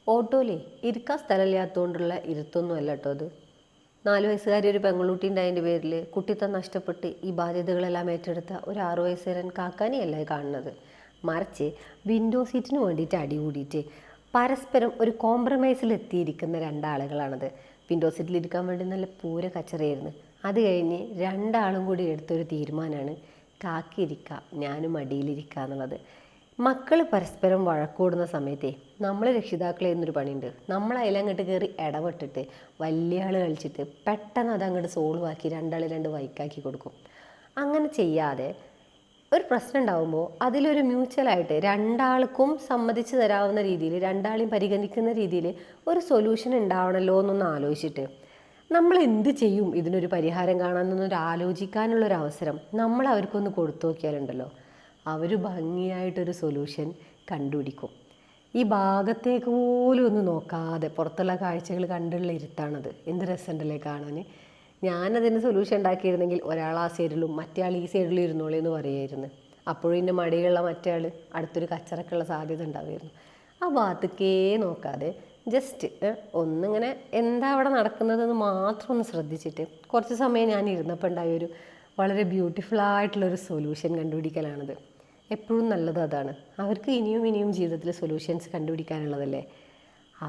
ഓട്ടോയിലേ ഇരിക്കാൻ സ്ഥലമില്ലാത്തതുകൊണ്ടുള്ള ഇരുത്തൊന്നും അല്ല കേട്ടോ അത്. 4 വയസ്സുകാരി ഒരു പെങ്ങളുട്ടി ഉണ്ടായതിൻ്റെ പേരിൽ കുട്ടിത്തം നഷ്ടപ്പെട്ട് ഈ ബാധ്യതകളെല്ലാം ഏറ്റെടുത്ത ഒരു 6 വയസ്സുകാരൻ കാക്കാനെയല്ല കാണുന്നത്. മറിച്ച് വിൻഡോ സീറ്റിന് വേണ്ടിയിട്ട് അടികൂടിയിട്ട് പരസ്പരം ഒരു കോംപ്രമൈസിൽ എത്തിയിരിക്കുന്ന രണ്ടാളുകളാണത്. വിൻഡോ സീറ്റിലിരിക്കാൻ വേണ്ടി നല്ല പൂര കച്ചറയായിരുന്നു. അത് കഴിഞ്ഞ് രണ്ടാളും കൂടി എടുത്തൊരു തീരുമാനമാണ് കാക്കിയിരിക്കുക ഞാനും അടിയിലിരിക്കുക എന്നുള്ളത്. മക്കൾ പരസ്പരം വഴക്കൂടുന്ന സമയത്തെ നമ്മൾ രക്ഷിതാക്കളെ എന്നൊരു പണിയുണ്ട്. നമ്മൾ അതിലങ്ങോട്ട് കയറി ഇടപെട്ടിട്ട് വലിയ ആൾ കളിച്ചിട്ട് പെട്ടെന്ന് അതങ്ങോട്ട് സോൾവ് ആക്കി രണ്ടാൾ രണ്ട് വൈക്കാക്കി കൊടുക്കും. അങ്ങനെ ചെയ്യാതെ ഒരു പ്രശ്നം ഉണ്ടാകുമ്പോൾ അതിലൊരു മ്യൂച്വലായിട്ട് രണ്ടാൾക്കും സമ്മതിച്ച് തരാവുന്ന രീതിയിൽ രണ്ടാളെയും പരിഗണിക്കുന്ന രീതിയിൽ ഒരു സൊല്യൂഷൻ ഉണ്ടാവണമല്ലോ എന്നൊന്ന് ആലോചിച്ചിട്ട് നമ്മൾ എന്ത് ചെയ്യും ഇതിനൊരു പരിഹാരം കാണാമെന്നൊരു ആലോചിക്കാനുള്ളൊരു അവസരം നമ്മൾ അവർക്കൊന്ന് കൊടുത്തു നോക്കിയാലുണ്ടല്ലോ, അവർ ഭംഗിയായിട്ടൊരു സൊല്യൂഷൻ കണ്ടുപിടിക്കും. ഈ ഭാഗത്തേക്ക് പോലും ഒന്ന് നോക്കാതെ പുറത്തുള്ള കാഴ്ചകൾ കണ്ടുള്ള ഇരുത്താണത്. എന്ത് രസമുണ്ടല്ലേ കാണാൻ. ഞാനതിന് സൊല്യൂഷൻ ഉണ്ടാക്കിയിരുന്നെങ്കിൽ ഒരാൾ ആ സൈഡിലും മറ്റേ ആൾ ഈ സൈഡിലും ഇരുന്നോളൂ എന്ന് പറയുമായിരുന്നു. അപ്പോഴും എൻ്റെ മടിയുള്ള മറ്റേ ആൾ അടുത്തൊരു കച്ചറക്കുള്ള സാധ്യത ഉണ്ടാവുമായിരുന്നു. ആ ഭാഗത്തേക്കേ നോക്കാതെ ജസ്റ്റ് ഒന്നിങ്ങനെ എന്താ അവിടെ നടക്കുന്നതെന്ന് മാത്രം ഒന്ന് ശ്രദ്ധിച്ചിട്ട് കുറച്ച് സമയം ഞാൻ ഇരുന്നപ്പോൾ ഉണ്ടായൊരു വളരെ ബ്യൂട്ടിഫുള്ളായിട്ടുള്ളൊരു സൊല്യൂഷൻ കണ്ടുപിടിക്കലാണത്. എപ്പോഴും നല്ലത് അതാണ്. അവർക്ക് ഇനിയും ഇനിയും ജീവിതത്തിൽ സൊല്യൂഷൻസ് കണ്ടുപിടിക്കാനുള്ളതല്ലേ.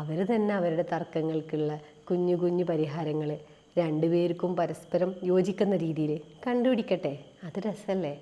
അവർ തന്നെ അവരുടെ തർക്കങ്ങൾക്കുള്ള കുഞ്ഞു കുഞ്ഞു പരിഹാരങ്ങൾ രണ്ടുപേർക്കും പരസ്പരം യോജിക്കുന്ന രീതിയിൽ കണ്ടുപിടിക്കട്ടെ. അത് രസമല്ലേ.